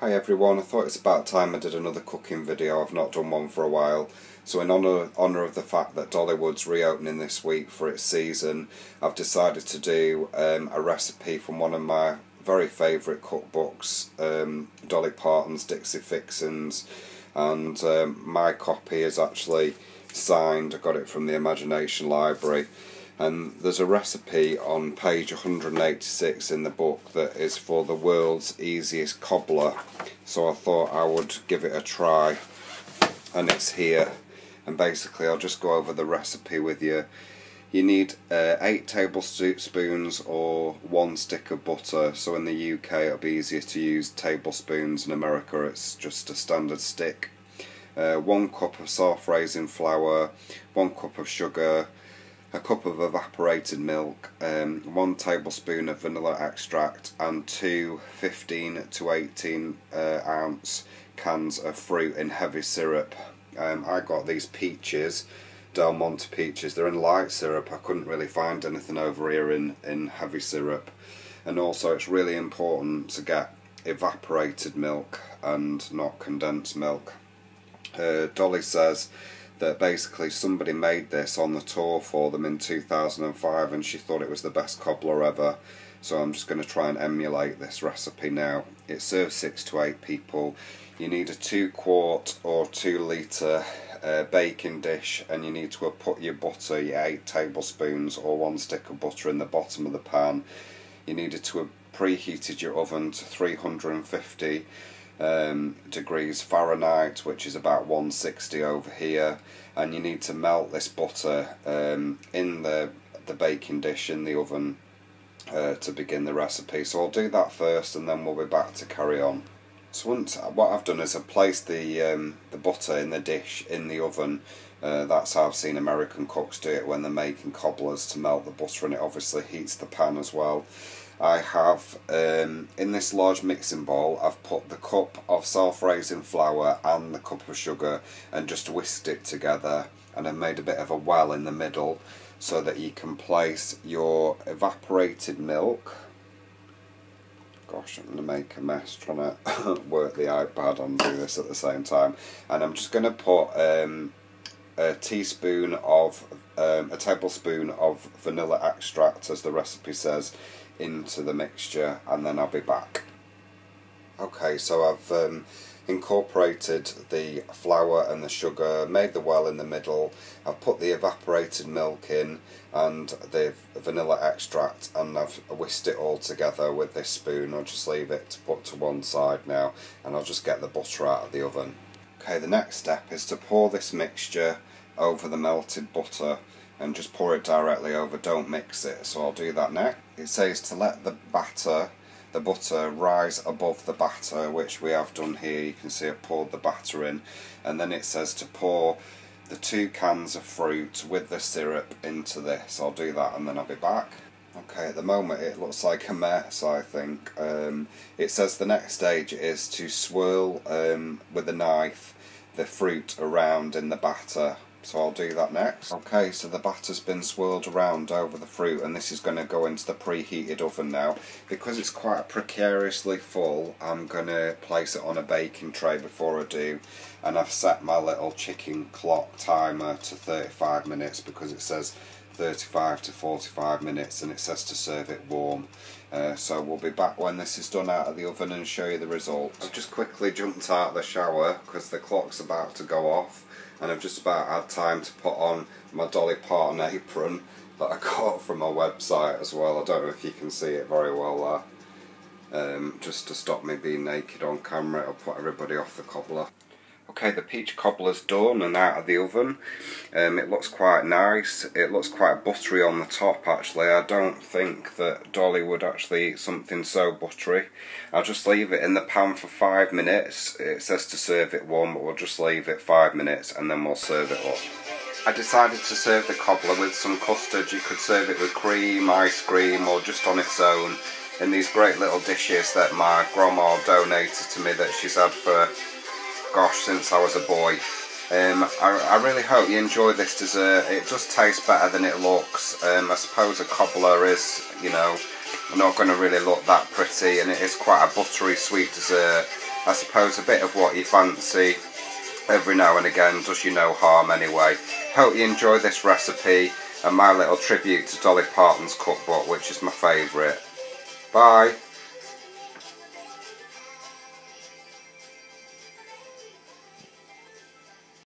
Hi everyone, I thought it's about time I did another cooking video. I've not done one for a while. So in honour of the fact that Dollywood's reopening this week for its season, I've decided to do a recipe from one of my very favourite cookbooks, Dolly Parton's Dixie Fixins, and my copy is actually signed. I got it from the Imagination Library. And there's a recipe on page 186 in the book that is for the world's easiest cobbler, so I thought I would give it a try, and it's here. And basically I'll just go over the recipe with you. You need 8 tablespoons or 1 stick of butter. So in the UK it'll be easier to use tablespoons, in America it's just a standard stick. 1 cup of soft raisin flour, 1 cup of sugar, a cup of evaporated milk, 1 tablespoon of vanilla extract, and 2 15 to 18 ounce cans of fruit in heavy syrup. I got these peaches, Del Monte peaches. They're in light syrup. I couldn't really find anything over here in heavy syrup. And also it's really important to get evaporated milk and not condensed milk. Dolly says that basically somebody made this on the tour for them in 2005 and she thought it was the best cobbler ever, so I'm just going to try and emulate this recipe now. It serves 6 to 8 people. You need a 2-quart or 2-litre baking dish, and you need to put your butter, your 8 tablespoons or 1 stick of butter, in the bottom of the pan. You needed to have preheated your oven to 350 degrees Fahrenheit, which is about 160 over here, and you need to melt this butter in the baking dish in the oven to begin the recipe. So I'll do that first and then we'll be back to carry on. So what I've done is I've placed the butter in the dish in the oven. That's how I've seen American cooks do it when they're making cobblers, to melt the butter, and it obviously heats the pan as well. I have, in this large mixing bowl, I've put the cup of self-raising flour and the cup of sugar and just whisked it together, and I've made a bit of a well in the middle so that you can place your evaporated milk. Gosh, I'm going to make a mess trying to work the iPad and do this at the same time. And I'm just going to put a tablespoon of vanilla extract, as the recipe says, into the mixture, and then I'll be back. Okay, so I've incorporated the flour and the sugar, made the well in the middle. I've put the evaporated milk in and the vanilla extract, and I've whisked it all together with this spoon. I'll just leave it to put to one side now, and I'll just get the butter out of the oven. Okay, the next step is to pour this mixture over the melted butter, and just pour it directly over, don't mix it, so I'll do that next. It says to let the butter rise above the batter, which we have done here. You can see I've poured the batter in, and then it says to pour the 2 cans of fruit with the syrup into this. I'll do that and then I'll be back. Okay, at the moment it looks like a mess, I think. It says the next stage is to swirl with a knife the fruit around in the batter. So I'll do that next. Okay, so the batter's been swirled around over the fruit, and this is going to go into the preheated oven now. Because it's quite precariously full, I'm going to place it on a baking tray before I do. And I've set my little chicken clock timer to 35 minutes because it says 35 to 45 minutes and it says to serve it warm. So we'll be back when this is done out of the oven and show you the results. I've just quickly jumped out of the shower because the clock's about to go off, and I've just about had time to put on my Dolly Parton apron that I got from my website as well. I don't know if you can see it very well there. Just to stop me being naked on camera, it'll put everybody off the cobbler. Okay, the peach cobbler's done and out of the oven. It looks quite nice. It looks quite buttery on the top actually. I don't think that Dolly would actually eat something so buttery. I'll just leave it in the pan for 5 minutes. It says to serve it warm, but we'll just leave it 5 minutes and then we'll serve it up. I decided to serve the cobbler with some custard. You could serve it with cream, ice cream, or just on its own, in these great little dishes that my grandma donated to me that she's had for, gosh, since I was a boy. I really hope you enjoy this dessert. It does taste better than it looks. I suppose a cobbler is, you know, not going to really look that pretty, and it is quite a buttery sweet dessert. I suppose a bit of what you fancy every now and again does you no harm anyway. Hope you enjoy this recipe and my little tribute to Dolly Parton's cookbook, which is my favourite. Bye.